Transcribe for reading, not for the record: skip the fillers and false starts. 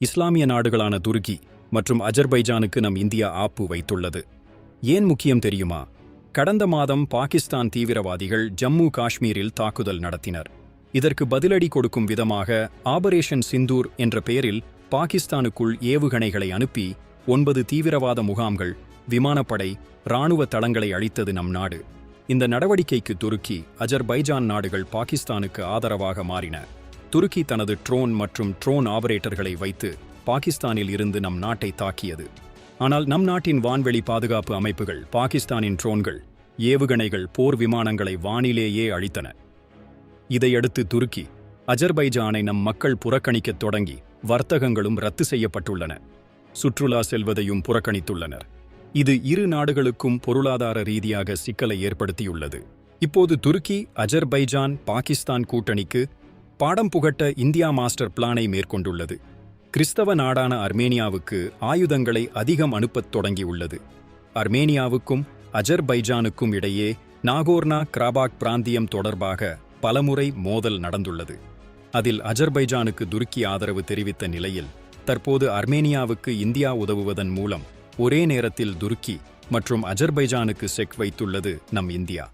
இஸ்லாமிய நாடுகளான துருக்கி மற்றும் அஜர்பைஜானுக்கு நம் இந்தியா ஆப்பு வைத்துள்ளது. ஏன் முக்கியம் தெரியுமா? கடந்த மாதம் பாகிஸ்தான் தீவிரவாதிகள் ஜம்மு காஷ்மீரில் தாக்குதல் நடத்தினர். இதற்கு பதிலடி கொடுக்கும் விதமாக ஆபரேஷன் சிந்தூர் என்ற பெயரில் பாகிஸ்தானுக்குள் ஏவுகணைகளை அனுப்பி 9 தீவிரவாத முகாம்கள், விமானப்படை, இராணுவ தளங்களை அழித்தது நம் நாடு. இந்த நடவடிக்கைக்கு துருக்கி, அஜர்பைஜான் நாடுகள் பாகிஸ்தானுக்கு ஆதரவாக மாறின. துருக்கி தனது ட்ரோன் மற்றும் ட்ரோன் ஆபரேட்டர்களை வைத்து பாகிஸ்தானில் இருந்து நம் நாட்டை தாக்கியது. ஆனால் நம் நாட்டின் வான்வெளி பாதுகாப்பு அமைப்புகள் பாகிஸ்தானின் ட்ரோன்கள், ஏவுகணைகள், போர் விமானங்களை வானிலேயே அழித்தன. இதையடுத்து துருக்கி, அஜர்பைஜானை நம் மக்கள் புறக்கணிக்கத் தொடங்கி வர்த்தகங்களும் ரத்து செய்யப்பட்டுள்ளன. சுற்றுலா செல்வதையும் புறக்கணித்துள்ளனர். இது இரு நாடுகளுக்கும் பொருளாதார ரீதியாக சிக்கலை ஏற்படுத்தியுள்ளது. இப்போது துருக்கி, அஜர்பைஜான், பாகிஸ்தான் கூட்டணிக்கு பாடம் புகட்ட இந்தியா மாஸ்டர் பிளானை மேற்கொண்டுள்ளது. கிறிஸ்தவ நாடான அர்மேனியாவுக்கு ஆயுதங்களை அதிகம் அனுப்பத் தொடங்கியுள்ளது. அர்மேனியாவுக்கும் அஜர்பைஜானுக்கும் இடையே நாகோர்னா கராபாக் பிராந்தியம் தொடர்பாக பலமுறை மோதல் நடந்துள்ளது. அதில் அஜர்பைஜானுக்கு துருக்கி ஆதரவு தெரிவித்த நிலையில் தற்போது அர்மேனியாவுக்கு இந்தியா உதவுவதன் மூலம் ஒரே நேரத்தில் துருக்கி மற்றும் அஜர்பைஜானுக்கு செக் வைத்துள்ளது நம் இந்தியா.